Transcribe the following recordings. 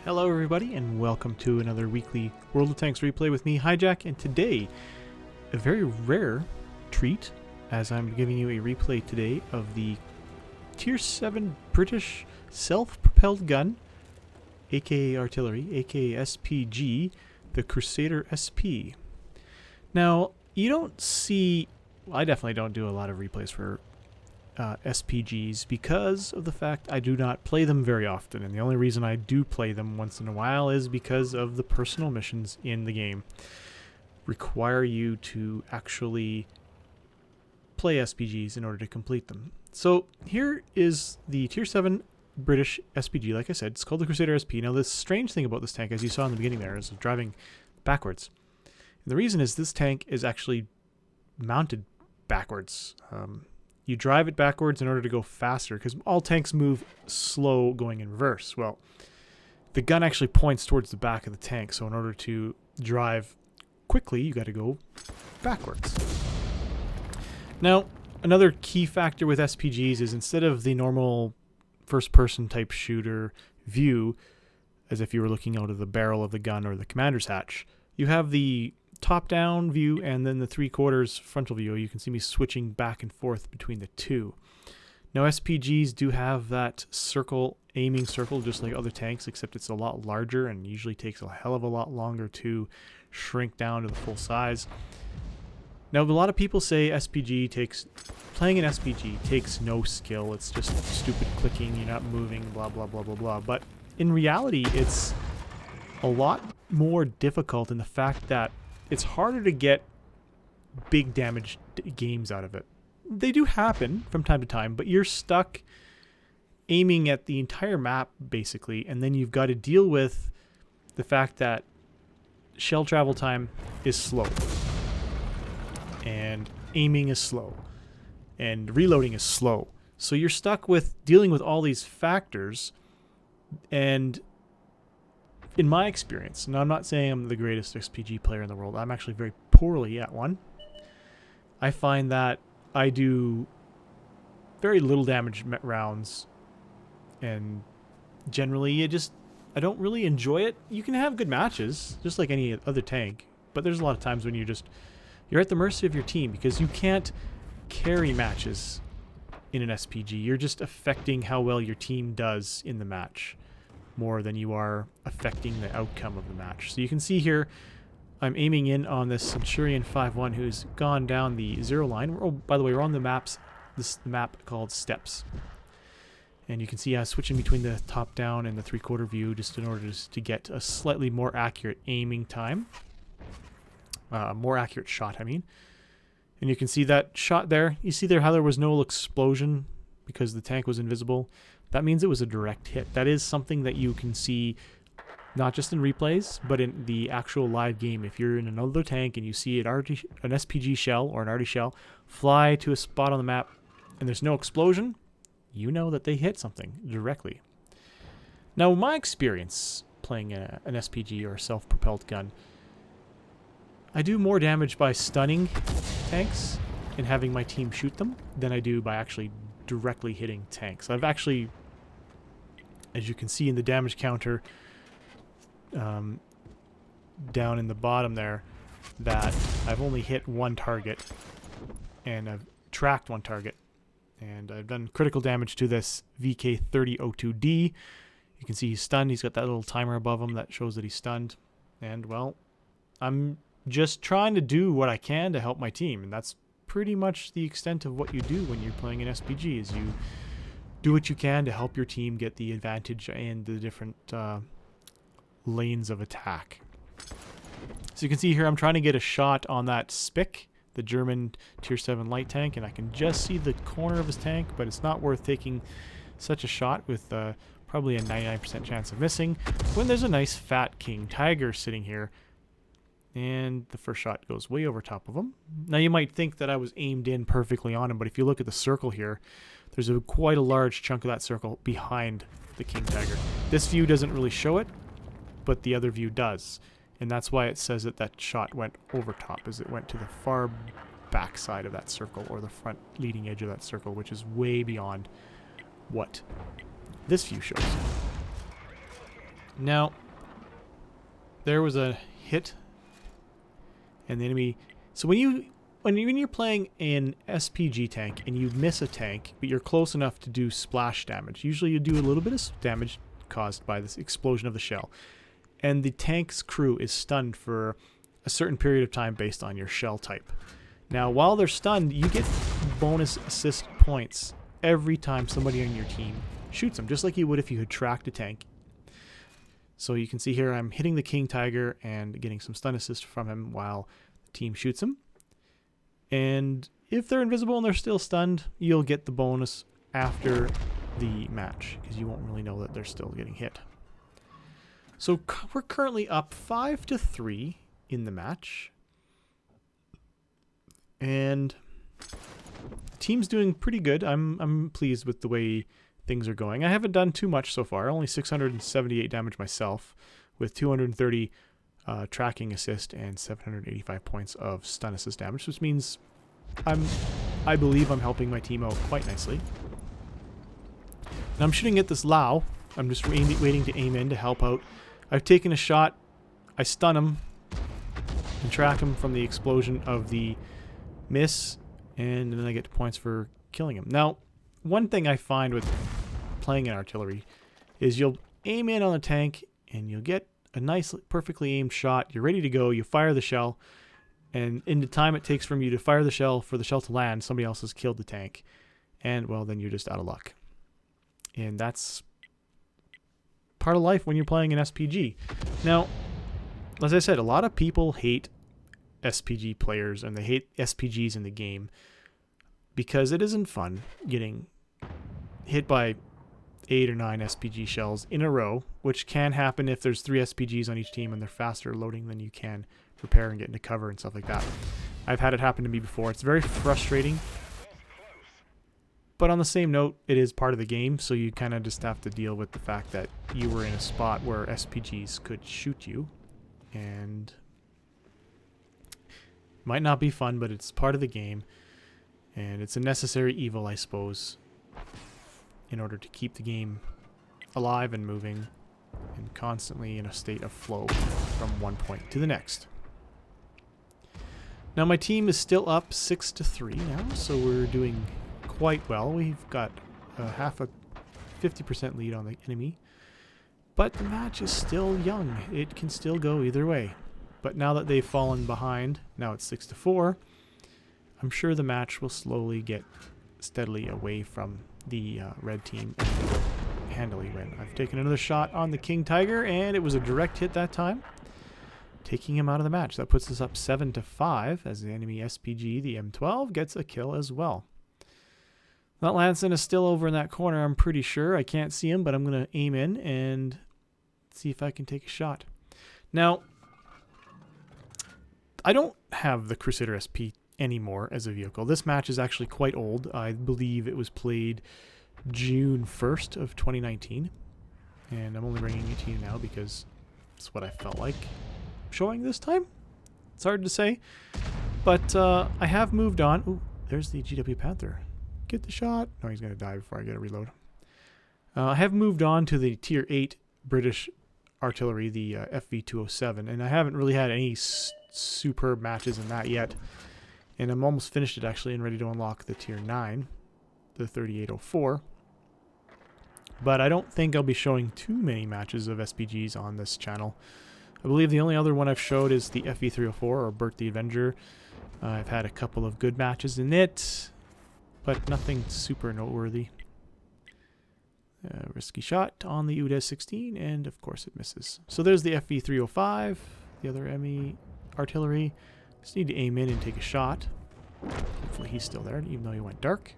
Hello everybody and welcome to another weekly World of Tanks replay with me, Hijak, and today, a very rare treat, as I'm giving you a replay today of the Tier 7 British Self Propelled Gun, aka Artillery, aka SPG, the Crusader SP. Now, you don't see, well, I definitely don't do a lot of replays for SPGs because of the fact I do not play them very often, and the only reason I do play them once in a while is because of the personal missions in the game require you to actually play SPGs in order to complete them. So here is the Tier 7 British SPG. Like I said, it's called the Crusader SP. Now the strange thing about this tank, as you saw in the beginning there, is driving backwards. And the reason is this tank is actually mounted backwards. You drive it backwards in order to go faster, because all tanks move slow going in reverse. Well, the gun actually points towards the back of the tank, so in order to drive quickly, you got to go backwards. Now, another key factor with SPGs is instead of the normal first-person type shooter view, as if you were looking out of the barrel of the gun or the commander's hatch, you have the top-down view and then the 3/4 frontal view. You can see me switching back and forth between the two. Now SPGs do have that circle, aiming circle, just like other tanks, except it's a lot larger and usually takes a hell of a lot longer to shrink down to the full size. Now a lot of people say playing an SPG takes no skill, it's just stupid clicking, you're not moving, blah blah blah blah blah. But in reality it's a lot more difficult in the fact that it's harder to get big damage games out of it. They do happen from time to time, but you're stuck aiming at the entire map, basically, and then you've got to deal with the fact that shell travel time is slow, and aiming is slow, and reloading is slow. So you're stuck with dealing with all these factors, and in my experience, and I'm not saying I'm the greatest SPG player in the world, I'm actually very poorly at one. I find that I do very little damage rounds, and generally I don't really enjoy it. You can have good matches, just like any other tank, but there's a lot of times when you're at the mercy of your team, because you can't carry matches in an SPG. You're just affecting how well your team does in the match, more than you are affecting the outcome of the match. So you can see here, I'm aiming in on this Centurion 5-1 who's gone down the zero line. Oh, by the way, we're on this map called Steps. And you can see switching between the top-down and the 3/4 view just in order to get a slightly more accurate aiming time. More accurate shot, I mean. And you can see that shot there. You see there how there was no explosion because the tank was invisible. That means it was a direct hit. That is something that you can see not just in replays, but in the actual live game. If you're in another tank and you see an SPG shell or an RD shell fly to a spot on the map and there's no explosion, you know that they hit something directly. Now, my experience playing an SPG or a self-propelled gun, I do more damage by stunning tanks and having my team shoot them than I do by actually directly hitting tanks. I've actually, as you can see in the damage counter down in the bottom there, that I've only hit one target and I've tracked one target, and I've done critical damage to this VK3002D. You can see he's stunned. He's got that little timer above him that shows that he's stunned, and well, I'm just trying to do what I can to help my team, and that's pretty much the extent of what you do when you're playing an SPG. Is you do what you can to help your team get the advantage and the different lanes of attack. So you can see here I'm trying to get a shot on that Spick, the German Tier 7 light tank, and I can just see the corner of his tank, but it's not worth taking such a shot with probably a 99% chance of missing when there's a nice fat King Tiger sitting here. And the first shot goes way over top of him. Now you might think that I was aimed in perfectly on him, but if you look at the circle here, there's quite a large chunk of that circle behind the King Tiger. This view doesn't really show it, but the other view does. And that's why it says that that shot went over top, as it went to the far back side of that circle, or the front leading edge of that circle, which is way beyond what this view shows. Now, there was a hit, and the enemy... So when you're playing an SPG tank and you miss a tank, but you're close enough to do splash damage, usually you do a little bit of damage caused by this explosion of the shell. And the tank's crew is stunned for a certain period of time based on your shell type. Now, while they're stunned, you get bonus assist points every time somebody on your team shoots them, just like you would if you had tracked a tank. So you can see here I'm hitting the King Tiger and getting some stun assist from him while the team shoots him. And if they're invisible and they're still stunned, you'll get the bonus after the match, because you won't really know that they're still getting hit. So we're currently up 5-3 in the match. And the team's doing pretty good. I'm pleased with the way things are going. I haven't done too much so far. Only 678 damage myself, with 230 tracking assist and 785 points of stun assist damage, which means I believe I'm helping my team out quite nicely. Now I'm shooting at this Lao. I'm just waiting to aim in to help out. I've taken a shot. I stun him and track him from the explosion of the miss, and then I get points for killing him. Now, one thing I find with playing an artillery is you'll aim in on the tank and you'll get a nice, perfectly aimed shot. You're ready to go. You fire the shell, and in the time it takes from you to fire the shell for the shell to land, somebody else has killed the tank, and well, then you're just out of luck. And that's part of life when you're playing an SPG. Now, as I said, a lot of people hate SPG players and they hate SPGs in the game because it isn't fun getting hit by 8 or 9 SPG shells in a row, which can happen if there's 3 SPGs on each team and they're faster loading than you can prepare and get into cover and stuff like that. I've had it happen to me before. It's very frustrating. But on the same note, it is part of the game, so you kind of just have to deal with the fact that you were in a spot where SPGs could shoot you. And might not be fun, but it's part of the game. And it's a necessary evil, I suppose, in order to keep the game alive and moving and constantly in a state of flow from one point to the next. Now my team is still up 6-3 now, so we're doing quite well. We've got half a 50% lead on the enemy, but the match is still young. It can still go either way. But now that they've fallen behind, now it's 6-4, I'm sure the match will slowly get steadily away from the red team and will handily win. I've taken another shot on the King Tiger, and it was a direct hit that time, taking him out of the match. That puts us up 7-5 as the enemy SPG, the M12, gets a kill as well. That Lanson is still over in that corner, I'm pretty sure. I can't see him, but I'm going to aim in and see if I can take a shot. Now, I don't have the Crusader SP anymore as a vehicle. This match is actually quite old. I believe it was played June 1st of 2019. And I'm only bringing it to you now because it's what I felt like showing this time. It's hard to say. But I have moved on. Ooh, there's the GW Panther. Get the shot. No, he's going to die before I get a reload. I have moved on to the Tier 8 British artillery, the FV207, and I haven't really had any superb matches in that yet. And I'm almost finished it actually and ready to unlock the Tier 9, the 3804. But I don't think I'll be showing too many matches of SPGs on this channel. I believe the only other one I've showed is the FV304 or Bert the Avenger. I've had a couple of good matches in it, but nothing super noteworthy. Risky shot on the UDES 16, and of course it misses. So there's the FV305, the other ME artillery. Just need to aim in and take a shot. Hopefully he's still there, even though he went dark.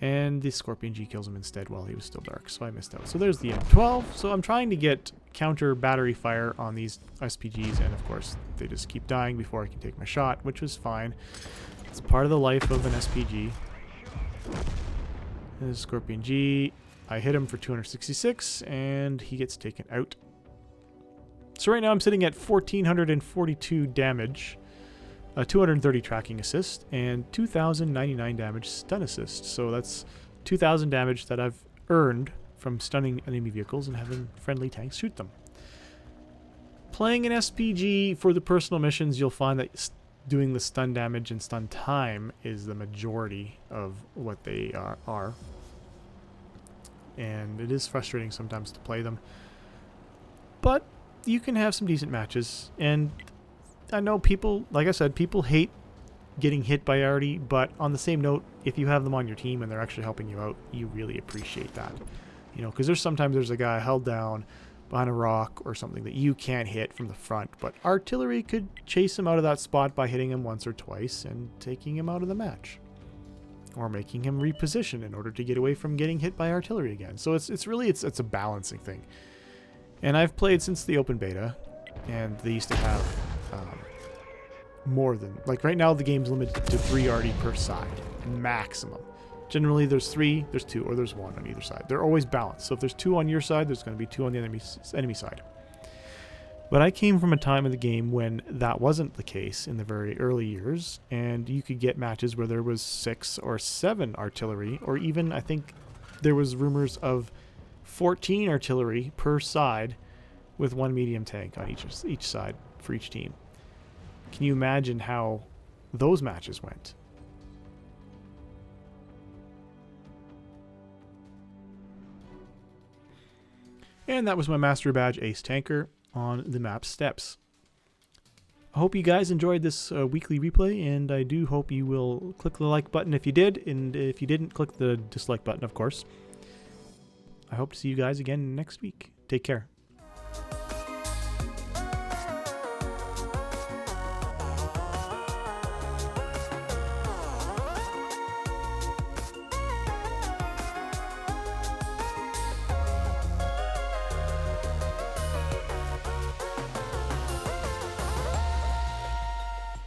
And the Scorpion G kills him instead while he was still dark, so I missed out. So there's the M12. So I'm trying to get counter battery fire on these SPGs, and of course they just keep dying before I can take my shot, which was fine. It's part of the life of an SPG. There's Scorpion G. I hit him for 266, and he gets taken out. So right now I'm sitting at 1,442 damage, 230 tracking assist, and 2,099 damage stun assist. So that's 2,000 damage that I've earned from stunning enemy vehicles and having friendly tanks shoot them. Playing an SPG for the personal missions, you'll find that doing the stun damage and stun time is the majority of what they are. And it is frustrating sometimes to play them. But you can have some decent matches. And I know people, like I said, people hate getting hit by arty, but on the same note, if you have them on your team and they're actually helping you out, you really appreciate that. You know, because sometimes there's a guy held down behind a rock or something that you can't hit from the front, but artillery could chase him out of that spot by hitting him once or twice and taking him out of the match, or making him reposition in order to get away from getting hit by artillery again. So it's really a balancing thing. And I've played since the open beta, and they used to have more than, like right now the game's limited to 3 arty per side maximum. Generally there's 3, there's 2, or there's 1 on either side. They're always balanced. So if there's 2 on your side, there's going to be 2 on the enemy side. But I came from a time in the game when that wasn't the case in the very early years, and you could get matches where there was 6 or 7 artillery, or even I think there was rumors of 14 artillery per side with 1 medium tank on each side for each team. Can you imagine how those matches went? And that was my Master Badge Ace Tanker on the map Steppes. I hope you guys enjoyed this weekly replay, and I do hope you will click the like button if you did, and if you didn't, click the dislike button, of course. I hope to see you guys again next week. Take care.